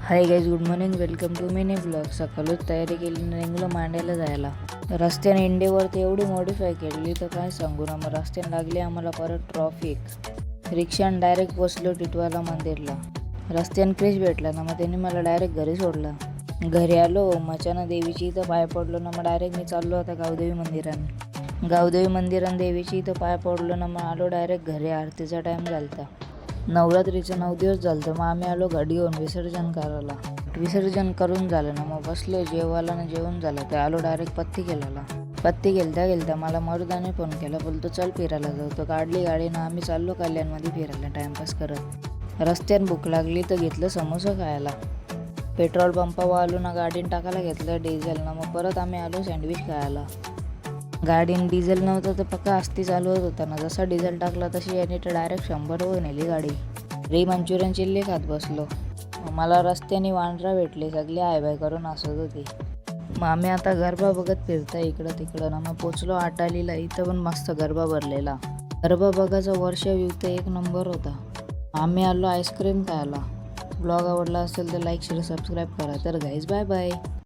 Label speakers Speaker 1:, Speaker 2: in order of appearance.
Speaker 1: High guys, good morning. Welcome to mini blog. सकाळच तयारी केली, निघलो मांड्याला जायला. रस्त्याने इंडियावरती एवढी मॉडिफाय केली तर काय सांगू ना. मग रस्त्याने लागली आम्हाला परत ट्रॉफिक. रिक्षाने डायरेक्ट पोचलो टिटवाला मंदिरला. रस्त्याने क्रिश भेटला ना, मग त्यांनी मला डायरेक्ट घरी सोडला. घरी आलो, मचाना देवीची इथं पाय पडलो ना, मग डायरेक्ट मी चाललो आता गावदेवी मंदिराने. गावदेवी मंदिराने देवीची इथं पाय पडलो ना, मग आलो डायरेक्ट घरी. आरतीचा टाईम झालता. नवरात्रीचं 9 दिवस झालं. मग आम्ही आलो गाडी घेऊन विसर्जन करायला. विसर्जन करून झालं ना, मग बसलो जेवायला ना. जेवण झालं ते आलो डायरेक्ट पत्ती केल्याला. पत्ती गेलता मला मरुदाने फोन केला, बोलतो चल फिरायला जाऊ. तर काढली गाडी ना, आम्ही चाललो कल्याणमध्ये फिरायला टाइमपास करत. रस्त्यात भूक लागली तर घेतलं समोसा खायला. पेट्रोल पंपावर आलो ना, गाडीने टाकायला घेतलं डिझेल ना, मग परत आम्ही आलो सँडविच खायला. गाडीने डिझेल नव्हतं तर पक्का आस्ती चालू होत होता ना. जसा डिझेल टाकला तशी याने तर डायरेक्ट 100वर नेली गाडी. मंचुरियन चिल्ली खात बसलो. मला रस्त्याने वांद्रा भेटले, सगळे आय बाय करून हसत होती. मग आम्ही आता गरबा बघत फिरता इकडं तिकडं ना. मग पोचलो आटालीला. इथं पण मस्त गरबा भरलेला. गरबा बघायचा वर्ष व्ह्यू तर एक नंबर होता. आम्ही आलो आईस्क्रीम खायला. ब्लॉग आवडला असेल तर लाईक शेअर सबस्क्राईब करा. तर गाईज बाय बाय.